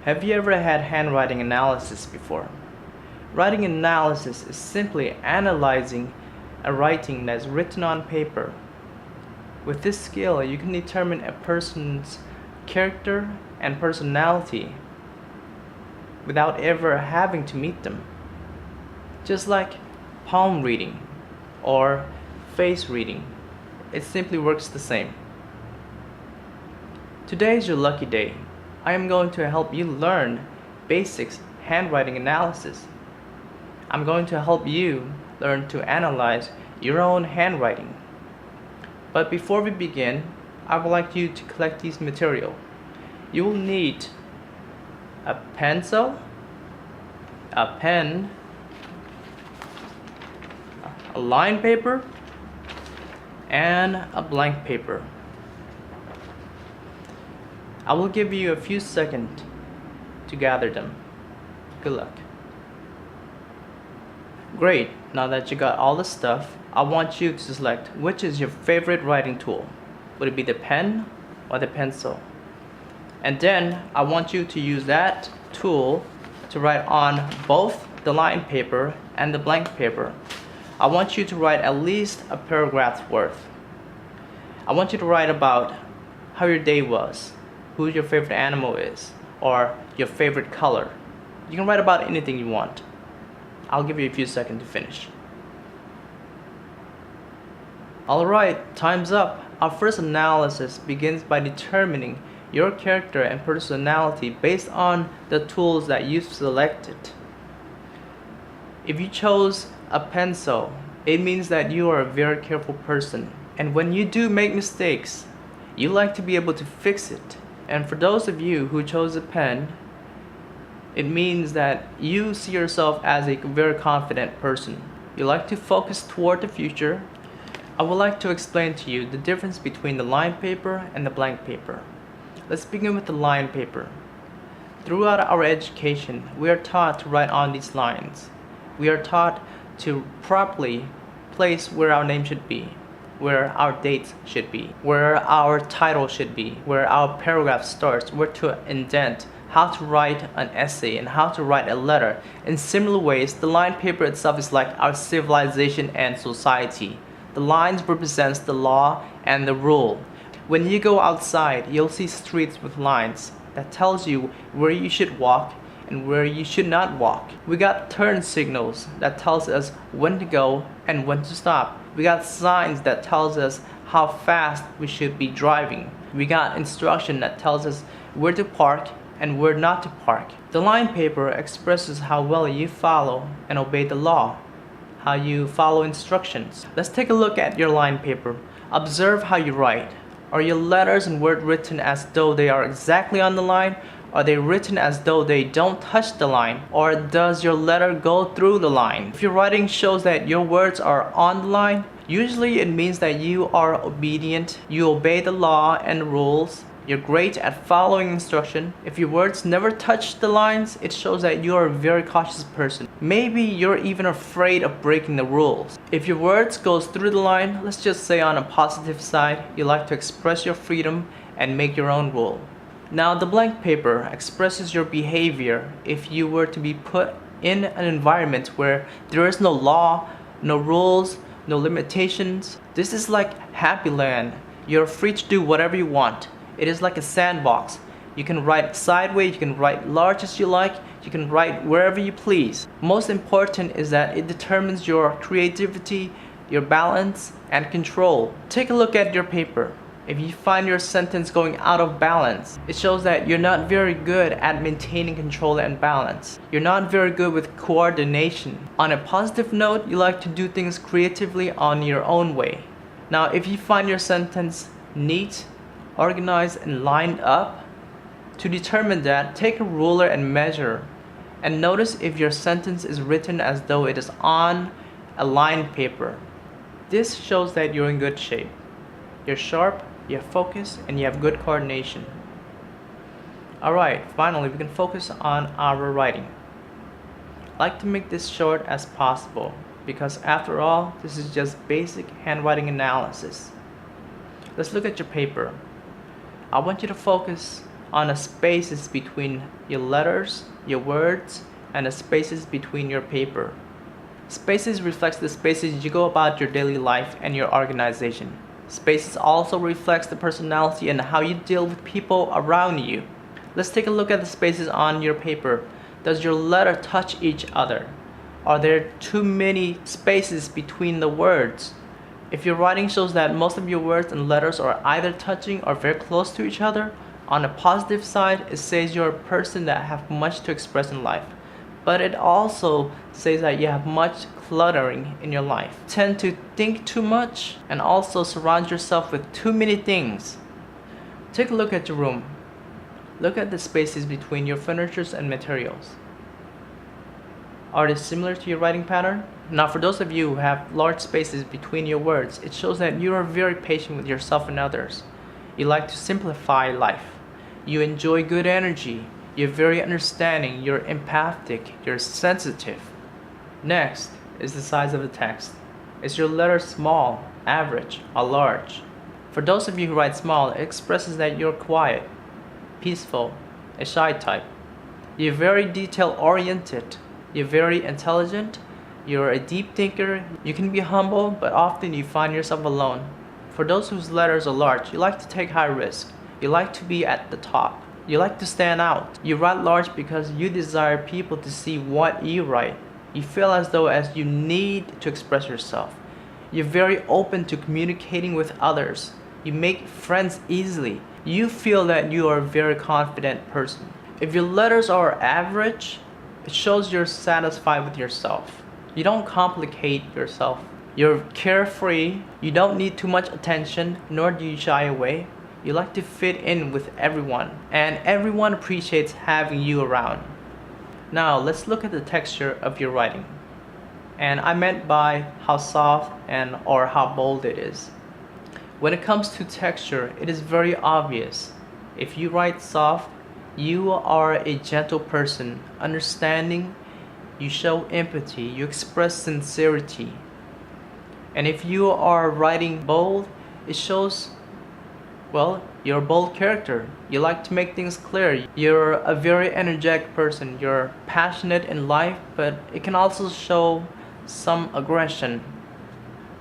Have you ever had handwriting analysis before? Writing analysis is simply analyzing a writing that's written on paper. With this skill, you can determine a person's character and personality without ever having to meet them. Just like palm reading or face reading, it simply works the same. Today is your lucky day. I am going to help you learn basics handwriting analysis. I'm going to help you learn to analyze your own handwriting. But before we begin, I would like you to collect these material. You will need a pencil, a pen, a line paper, and a blank paper. I will give you a few seconds to gather them. Good luck. Great, now that you got all the stuff, I want you to select which is your favorite writing tool. Would it be the pen or the pencil? And then I want you to use that tool to write on both the line paper and the blank paper. I want you to write at least a paragraph's worth. I want you to write about how your day was, who your favorite animal is, or your favorite color. You can write about anything you want. I'll give you a few seconds to finish. Alright, time's up. Our first analysis begins by determining your character and personality based on the tools that you've selected. If you chose a pencil, it means that you are a very careful person. And when you do make mistakes, you like to be able to fix it. And for those of you who chose a pen, it means that you see yourself as a very confident person. You like to focus toward the future. I would like to explain to you the difference between the line paper and the blank paper. Let's begin with the line paper. Throughout our education, we are taught to write on these lines. We are taught to properly place where our name should be, where our dates should be, where our title should be, where our paragraph starts, where to indent, how to write an essay, and how to write a letter. In similar ways, the line paper itself is like our civilization and society. The lines represents the law and the rule. When you go outside, you'll see streets with lines that tells you where you should walk and where you should not walk. We got turn signals that tells us when to go and when to stop. We got signs that tells us how fast we should be driving. We got instruction that tells us where to park and where not to park. The line paper expresses how well you follow and obey the law, how you follow instructions. Let's take a look at your line paper. Observe how you write. Are your letters and words written as though they are exactly on the line? Are they written as though they don't touch the line? Or does your letter go through the line? If your writing shows that your words are on the line, usually it means that you are obedient, you obey the law and rules, you're great at following instruction. If your words never touch the lines, it shows that you are a very cautious person. Maybe you're even afraid of breaking the rules. If your words goes through the line, let's just say on a positive side, you like to express your freedom and make your own rule. Now the blank paper expresses your behavior if you were to be put in an environment where there is no law, no rules, no limitations. This is like Happy Land. You're free to do whatever you want. It is like a sandbox. You can write sideways, you can write large as you like, you can write wherever you please. Most important is that it determines your creativity, your balance, and control. Take a look at your paper. If you find your sentence going out of balance, it shows that you're not very good at maintaining control and balance. You're not very good with coordination. On a positive note, you like to do things creatively on your own way. Now, if you find your sentence neat, organized, and lined up, to determine that, take a ruler and measure. And notice if your sentence is written as though it is on a lined paper. This shows that you're in good shape. You're sharp, you have focus, and you have good coordination. Alright, finally we can focus on our writing. I like to make this short as possible because after all, this is just basic handwriting analysis. Let's look at your paper. I want you to focus on the spaces between your letters, your words, and the spaces between your paper. Spaces reflects the spaces you go about your daily life and your organization. Spaces also reflects the personality and how you deal with people around you. Let's take a look at the spaces on your paper. Does your letter touch each other? Are there too many spaces between the words? If your writing shows that most of your words and letters are either touching or very close to each other, on the positive side, it says you're a person that have much to express in life. But it also says that you have much cluttering in your life. Tend to think too much and also surround yourself with too many things. Take a look at your room. Look at the spaces between your furniture and materials. Are they similar to your writing pattern? Now for those of you who have large spaces between your words, it shows that you are very patient with yourself and others. You like to simplify life. You enjoy good energy. You're very understanding, you're empathic, you're sensitive. Next is the size of the text. Is your letter small, average, or large? For those of you who write small, it expresses that you're quiet, peaceful, a shy type. You're very detail-oriented, you're very intelligent, you're a deep thinker, you can be humble, but often you find yourself alone. For those whose letters are large, you like to take high risk, you like to be at the top. You like to stand out. You write large because you desire people to see what you write. You feel as though you need to express yourself. You're very open to communicating with others. You make friends easily. You feel that you are a very confident person. If your letters are average, it shows you're satisfied with yourself. You don't complicate yourself. You're carefree. You don't need too much attention, nor do you shy away. You like to fit in with everyone, and everyone appreciates having you around. Now let's look at the texture of your writing. And I meant by how soft or how bold it is. When it comes to texture, it is very obvious. If you write soft, you are a gentle person, understanding, you show empathy, you express sincerity. And if you are writing bold, it shows you're a bold character. You like to make things clear. You're a very energetic person. You're passionate in life, but it can also show some aggression.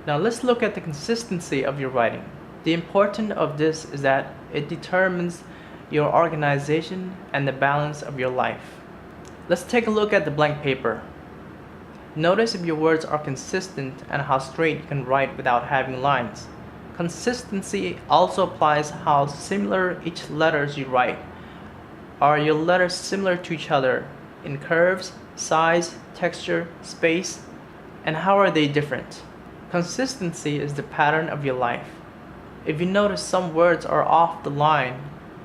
Now let's look at the consistency of your writing. The importance of this is that it determines your organization and the balance of your life. Let's take a look at the blank paper. Notice if your words are consistent and how straight you can write without having lines. Consistency also applies how similar each letters you write. Are your letters similar to each other in curves, size, texture, space, and how are they different? Consistency is the pattern of your life. If you notice some words are off the line,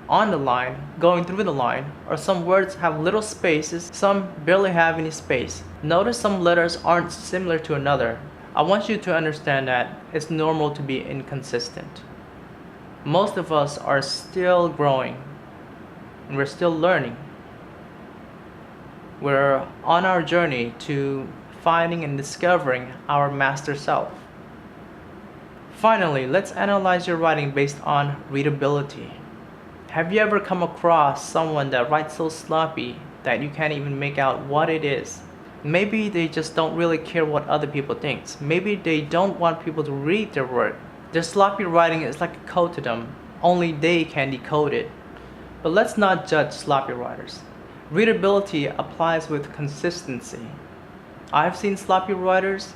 on the line, going through the line, or some words have little spaces, some barely have any space. Notice some letters aren't similar to another. I want you to understand that it's normal to be inconsistent. Most of us are still growing, and we're still learning. We're on our journey to finding and discovering our master self. Finally, let's analyze your writing based on readability. Have you ever come across someone that writes so sloppy that you can't even make out what it is? Maybe they just don't really care what other people think. Maybe they don't want people to read their work. Their sloppy writing is like a code to them. Only they can decode it. But let's not judge sloppy writers. Readability applies with consistency. I've seen sloppy writers,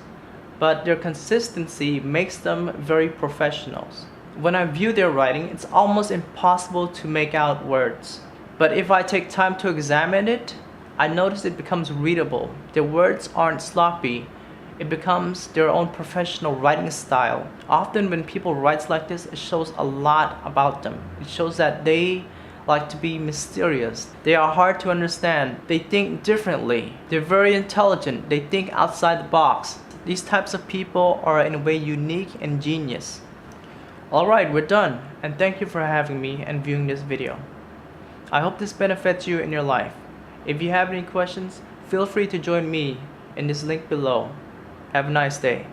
but their consistency makes them very professionals. When I view their writing, it's almost impossible to make out words. But if I take time to examine it, I notice it becomes readable. Their words aren't sloppy. It becomes their own professional writing style. Often when people write like this, it shows a lot about them. It shows that they like to be mysterious. They are hard to understand. They think differently. They're very intelligent. They think outside the box. These types of people are in a way unique and genius. Alright, we're done. And thank you for having me and viewing this video. I hope this benefits you in your life. If you have any questions, feel free to join me in this link below. Have a nice day.